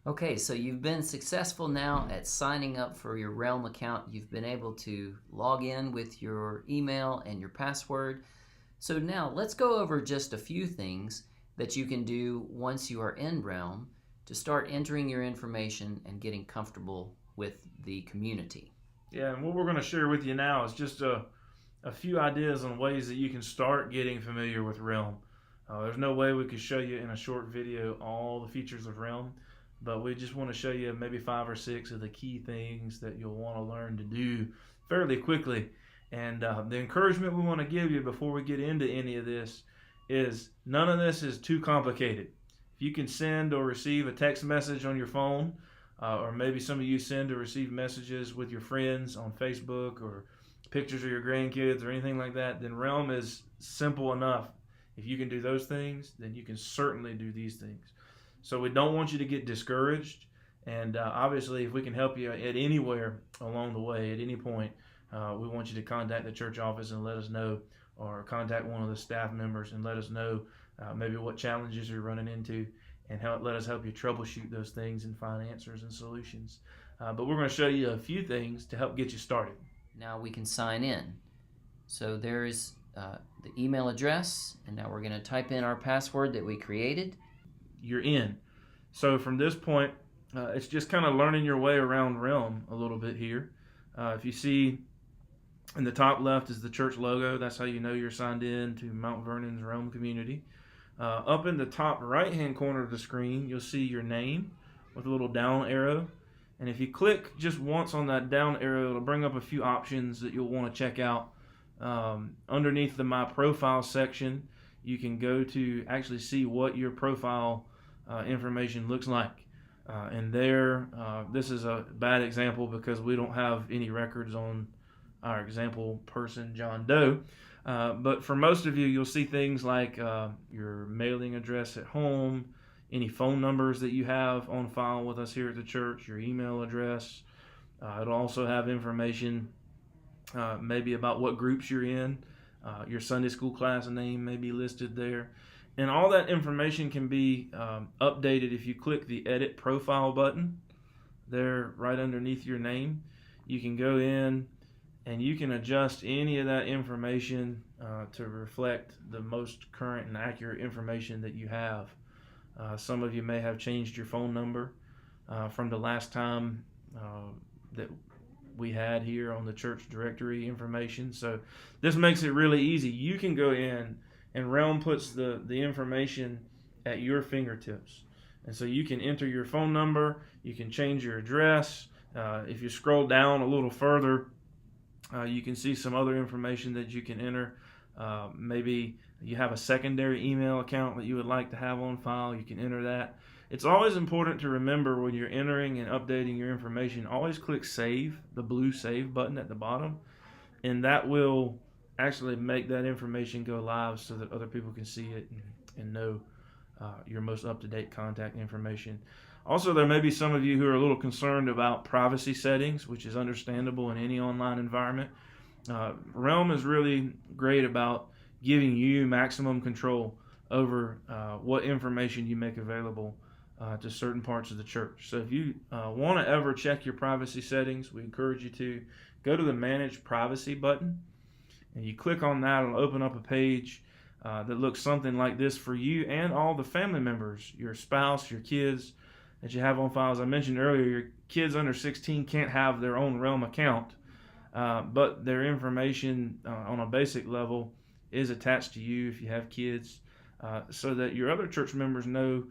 Okay, so you've been successful now at signing up for your Realm account. You've been able to log in with your email and your password. So now let's go over just a few things that you can do once you are in Realm to start entering your information and getting comfortable with the community. Yeah, and what we're going to share with you now is just a few ideas on ways that you can start getting familiar with Realm. There's no way we could show you in a short video all the features of Realm, but we just want to show you maybe 5 or 6 of the key things that you'll want to learn to do fairly quickly. And the encouragement we want to give you before we get into any of this is none of this is too complicated. If you can send or receive a text message on your phone, or maybe some of you send or receive messages with your friends on Facebook or pictures of your grandkids or anything like that, then Realm is simple enough. If you can do those things, then you can certainly do these things. So we don't want you to get discouraged. And obviously, if we can help you at anywhere along the way, at any point, we want you to contact the church office and let us know, or contact one of the staff members and let us know maybe what challenges you're running into, and let us help you troubleshoot those things and find answers and solutions. But we're going to show you a few things to help get you started. Now we can sign in. So there's the email address, and now we're going to type in our password that we created. You're in. So from this point, it's just kind of learning your way around Realm a little bit here. If you see in the top left is the church logo. That's how you know you're signed in to Mount Vernon's Realm community. Up in the top right-hand corner of the screen, you'll see your name with a little down arrow. And if you click just once on that down arrow, it'll bring up a few options that you'll want to check out. Underneath the My Profile section, you can go to actually see what your profile information looks like. And there, this is a bad example because we don't have any records on our example person, John Doe. But for most of you, you'll see things like your mailing address at home, any phone numbers that you have on file with us here at the church, your email address. It'll also have information maybe about what groups you're in. Your Sunday school class name may be listed there. And all that information can be updated if you click the Edit Profile button there right underneath your name. You can go in and you can adjust any of that information to reflect the most current and accurate information that you have. Some of you may have changed your phone number from the last time that we had here on the church directory information. So this makes it really easy. You can go in and Realm puts the information at your fingertips. And so you can enter your phone number, you can change your address. If you scroll down a little further, you can see some other information that you can enter. Maybe you have a secondary email account that you would like to have on file. You can enter that. It's always important to remember when you're entering and updating your information, always click Save, the blue Save button at the bottom, and that will actually make that information go live so that other people can see it and know your most up-to-date contact information. Also, there may be some of you who are a little concerned about privacy settings, which is understandable in any online environment. Realm is really great about giving you maximum control over what information you make available to certain parts of the church. So if you want to ever check your privacy settings, we encourage you to go to the Manage Privacy button, and you click on that. It'll open up a page that looks something like this for you and all the family members, your spouse, your kids that you have on file. As I mentioned earlier, your kids under 16 can't have their own Realm account, but their information on a basic level is attached to you if you have kids, so that your other church members know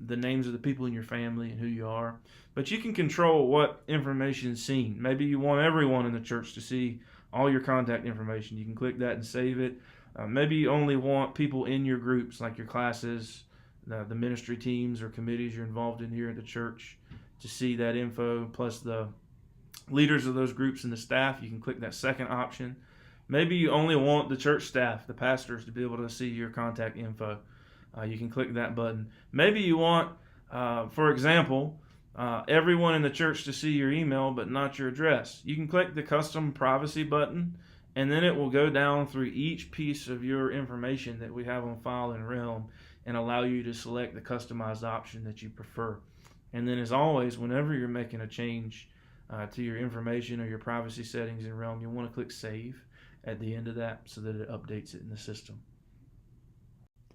the names of the people in your family and who you are. But you can control what information is seen. Maybe you want everyone in the church to see all your contact information. You can click that and save it. Maybe you only want people in your groups, like your classes, the ministry teams or committees you're involved in here at the church, to see that info, plus the leaders of those groups and the staff. You can click that second option. Maybe you only want the church staff, the pastors, to be able to see your contact info. You can click that button. Maybe you want, for example, everyone in the church to see your email but not your address. You can click the Custom Privacy button, and then it will go down through each piece of your information that we have on file in Realm and allow you to select the customized option that you prefer. And then, as always, whenever you're making a change to your information or your privacy settings in Realm, you'll want to click Save at the end of that so that it updates it in the system.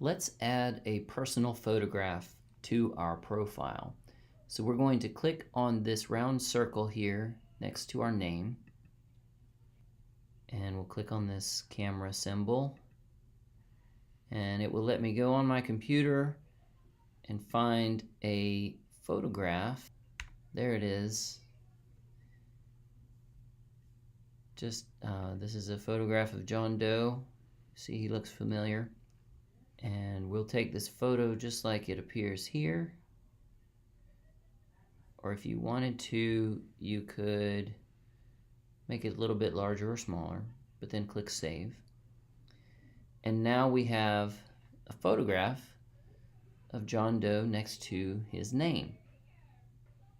Let's add a personal photograph to our profile. So we're going to click on this round circle here next to our name, and we'll click on this camera symbol, and it will let me go on my computer and find a photograph. There it is. This is a photograph of John Doe. See, he looks familiar. And we'll take this photo just like it appears here. Or if you wanted to, you could make it a little bit larger or smaller, but then click Save. And now we have a photograph of John Doe next to his name.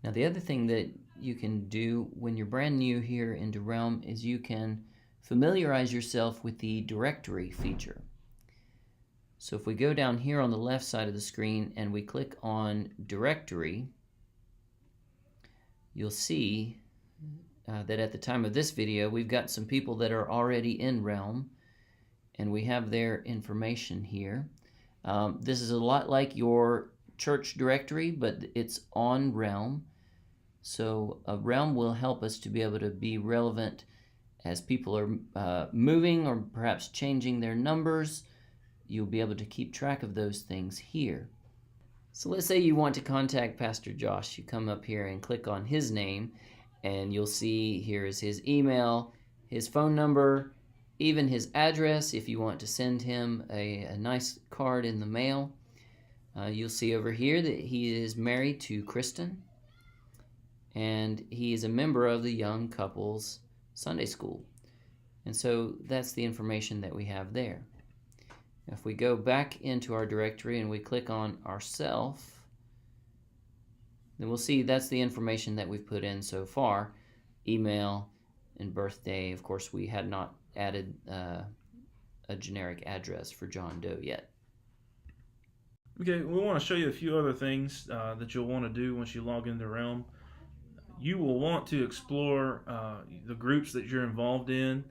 Now the other thing that you can do when you're brand new here into Realm is you can familiarize yourself with the directory feature. So if we go down here on the left side of the screen and we click on Directory, you'll see that at the time of this video we've got some people that are already in Realm, and we have their information here. This is a lot like your church directory, but it's on Realm. So Realm will help us to be able to be relevant as people are moving or perhaps changing their numbers. You'll be able to keep track of those things here. So let's say you want to contact Pastor Josh. You come up here and click on his name, and you'll see here is his email, his phone number, even his address if you want to send him a nice card in the mail. You'll see over here that he is married to Kristen, and he is a member of the Young Couples Sunday School. And so that's the information that we have there. If we go back into our directory and we click on ourself, then we'll see that's the information that we've put in so far. Email and birthday. Of course, we had not added a generic address for John Doe yet. Okay, we want to show you a few other things that you'll want to do once you log into Realm. You will want to explore the groups that you're involved in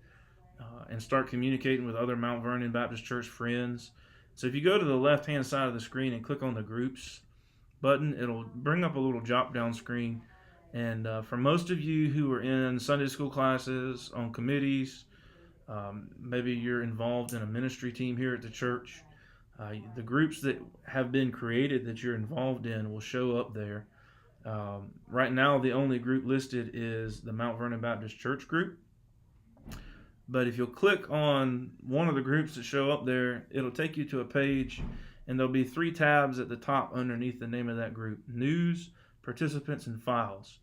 and start communicating with other Mount Vernon Baptist Church friends. So if you go to the left-hand side of the screen and click on the Groups button, it'll bring up a little drop-down screen. And for most of you who are in Sunday school classes, on committees, maybe you're involved in a ministry team here at the church, the groups that have been created that you're involved in will show up there. Right now, the only group listed is the Mount Vernon Baptist Church group. But if you'll click on one of the groups that show up there, it'll take you to a page, and there'll be 3 tabs at the top underneath the name of that group: News, Participants, and Files.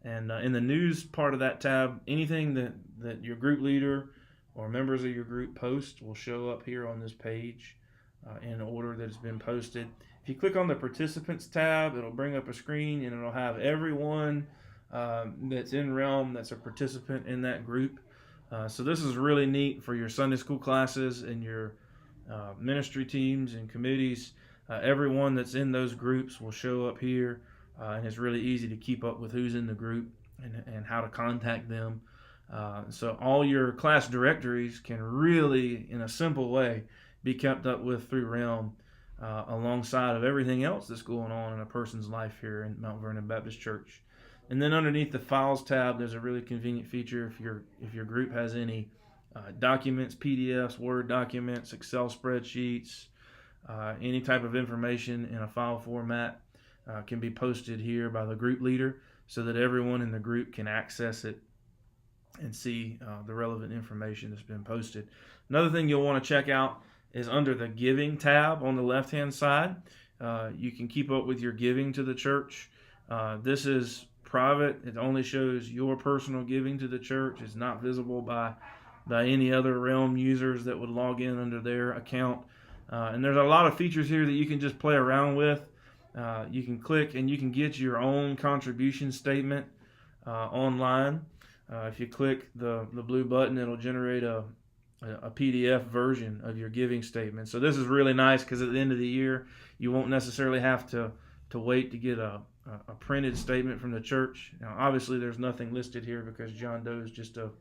And in the News part of that tab, anything that your group leader or members of your group post will show up here on this page in order that it's been posted. If you click on the Participants tab, it'll bring up a screen, and it'll have everyone that's in Realm that's a participant in that group. So this is really neat for your Sunday school classes and your ministry teams and committees. Everyone that's in those groups will show up here, and it's really easy to keep up with who's in the group and how to contact them. So all your class directories can really, in a simple way, be kept up with through Realm alongside of everything else that's going on in a person's life here in Mount Vernon Baptist Church. And then underneath the Files tab, there's a really convenient feature if your group has any documents, PDFs, Word documents, Excel spreadsheets, any type of information in a file format can be posted here by the group leader so that everyone in the group can access it and see the relevant information that's been posted. Another thing you'll want to check out is under the Giving tab on the left-hand side. You can keep up with your giving to the church. This is private. It only shows your personal giving to the church. It's not visible by any other Realm users that would log in under their account. And there's a lot of features here that you can just play around with. You can click and you can get your own contribution statement online. If you click the blue button, it'll generate a PDF version of your giving statement. So this is really nice because at the end of the year, you won't necessarily have to to wait to get a printed statement from the church. Now, obviously, there's nothing listed here because John Doe is just a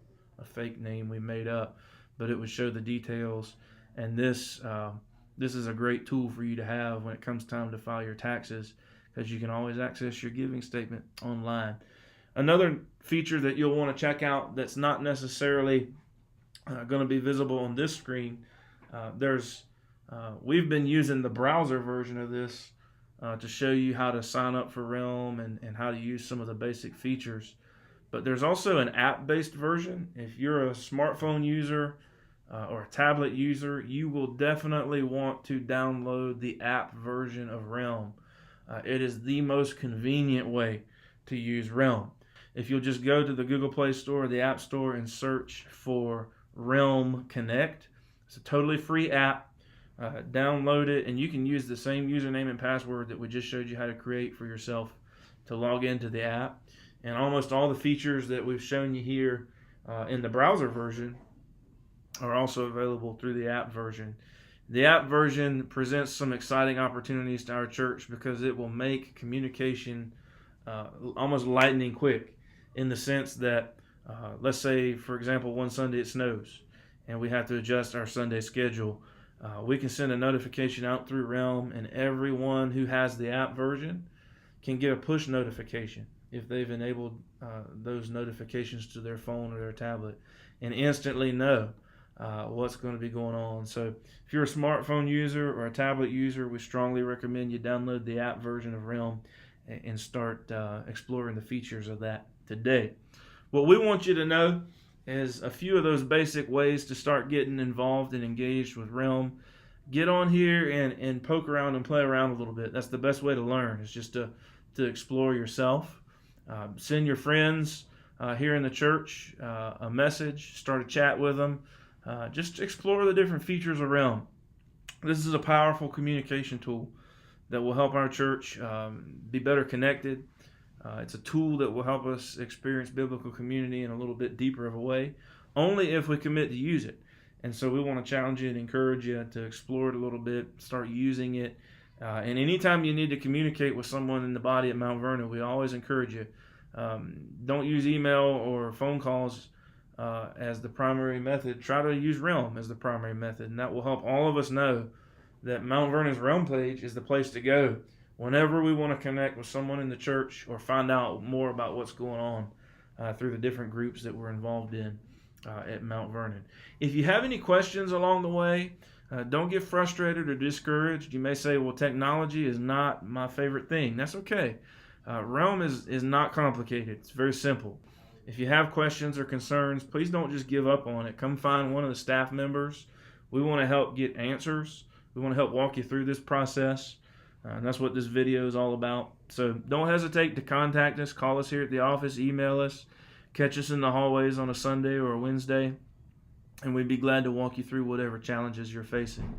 fake name we made up, but it would show the details. And this is a great tool for you to have when it comes time to file your taxes, because you can always access your giving statement online. Another feature that you'll want to check out that's not necessarily going to be visible on this screen, we've been using the browser version of this to show you how to sign up for Realm and how to use some of the basic features. But there's also an app-based version. If you're a smartphone user or a tablet user, you will definitely want to download the app version of Realm. It is the most convenient way to use Realm. If you'll just go to the Google Play Store or the App Store and search for Realm Connect, it's a totally free app. Download it, and you can use the same username and password that we just showed you how to create for yourself to log into the app. And almost all the features that we've shown you here in the browser version are also available through the app version. The app version presents some exciting opportunities to our church because it will make communication almost lightning quick, in the sense that let's say, for example, one Sunday it snows and we have to adjust our Sunday schedule. We can send a notification out through Realm, and everyone who has the app version can get a push notification if they've enabled those notifications to their phone or their tablet, and instantly know what's going to be going on. So if you're a smartphone user or a tablet user, we strongly recommend you download the app version of Realm and start exploring the features of that today. What we want you to know is a few of those basic ways to start getting involved and engaged with Realm. Get on here and poke around and play around a little bit. That's the best way to learn, is just to explore yourself. Send your friends here in the church a message, start a chat with them. Just explore the different features of Realm. This is a powerful communication tool that will help our church be better connected. It's a tool that will help us experience biblical community in a little bit deeper of a way, only if we commit to use it. And so we want to challenge you and encourage you to explore it a little bit, start using it. And anytime you need to communicate with someone in the body at Mount Vernon, we always encourage you. Don't use email or phone calls as the primary method. Try to use Realm as the primary method, and that will help all of us know that Mount Vernon's Realm page is the place to go whenever we want to connect with someone in the church or find out more about what's going on through the different groups that we're involved in at Mount Vernon. If you have any questions along the way, don't get frustrated or discouraged. You may say, well, technology is not my favorite thing. That's okay. Realm is not complicated. It's very simple. If you have questions or concerns, please don't just give up on it. Come find one of the staff members. We want to help get answers. We want to help walk you through this process. And that's what this video is all about. So don't hesitate to contact us. Call us here at the office. Email us. Catch us in the hallways on a Sunday or a Wednesday. And we'd be glad to walk you through whatever challenges you're facing.